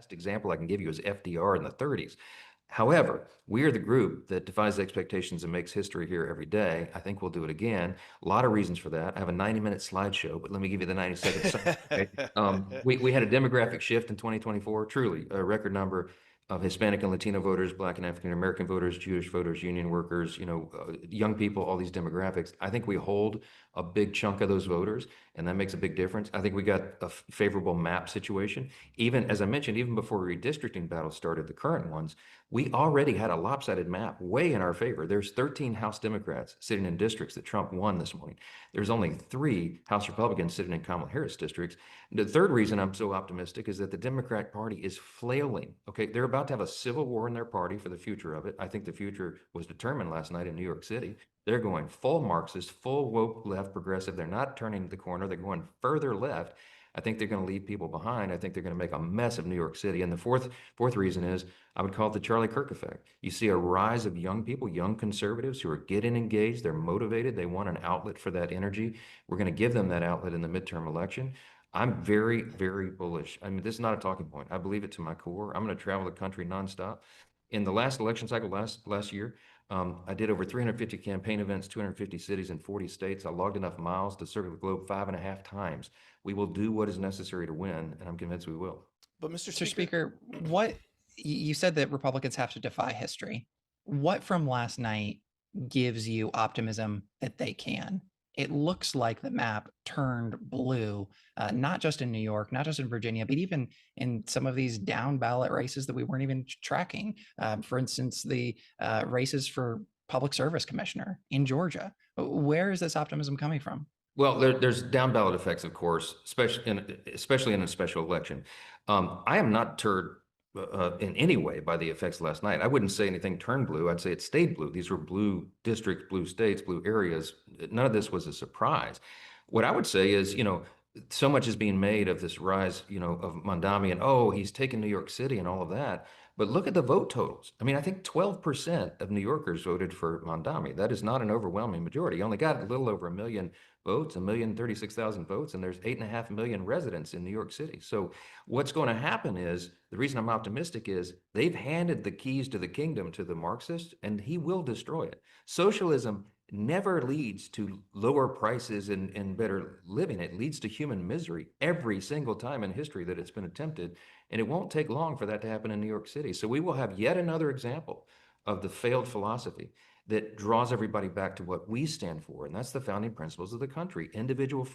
best example I can give you is FDR in the 30s. However, we are the group that defies expectations and makes history here every day. I think we'll do it again. A lot of reasons for that. I have a 90-minute slideshow, but let me give you the 90-second summary. Okay? We had a demographic shift in 2024, truly a record number of Hispanic and Latino voters, Black and African American voters, Jewish voters, union workers, young people, all these demographics. I think we hold a big chunk of those voters, and that makes a big difference. I think we got a favorable map situation. Even, as I mentioned, even before redistricting battles started, the current ones, we already had a lopsided map way in our favor. There's 13 House Democrats sitting in districts that Trump won this morning. There's only 3 House Republicans sitting in Kamala Harris districts. The third reason I'm so optimistic is that the Democratic Party is flailing. Okay, they're about to have a civil war in their party for the future of it. I think the future was determined last night in New York City. They're going full Marxist, full woke left progressive. They're not turning the corner. They're going further left. I think they're going to leave people behind. I think they're going to make a mess of New York City. And the fourth reason is I would call it the Charlie Kirk effect. You see a rise of young people, young conservatives who are getting engaged. They're motivated. They want an outlet for that energy. We're going to give them that outlet in the midterm election. I'm very, very bullish. I mean, this is not a talking point. I believe it to my core. I'm going to travel the country nonstop. In the last election cycle last year, I did over 350 campaign events, 250 cities in 40 states. I logged enough miles to circle the globe 5.5 times. We will do what is necessary to win, and I'm convinced we will. But Mr. Speaker, what you said that Republicans have to defy history. What from last night gives you optimism that they can? It looks like the map turned blue, not just in New York, not just in Virginia, but even in some of these down ballot races that we weren't even tracking. For instance, the races for public service commissioner in Georgia. Where is this optimism coming from? Well, there's down ballot effects, of course, especially in a special election. I am not deterred in any way by the effects last night. I wouldn't say anything turned blue. I'd say it stayed blue. These were blue districts, blue states, blue areas. None of this was a surprise. What I would say is, so much is being made of this rise, of Mondami and, oh, he's taken New York City and all of that. But look at the vote totals. I mean, I think 12% of New Yorkers voted for Mondami. That is not an overwhelming majority. He only got a little over 1 million votes, 1,036,000 votes, and there's 8.5 million residents in New York City. So what's going to happen is, the reason I'm optimistic is they've handed the keys to the kingdom to the Marxist, and he will destroy it. Socialism never leads to lower prices and better living. It leads to human misery every single time in history that it's been attempted. And it won't take long for that to happen in New York City. So we will have yet another example of the failed philosophy that draws everybody back to what we stand for. And that's the founding principles of the country: individual freedom.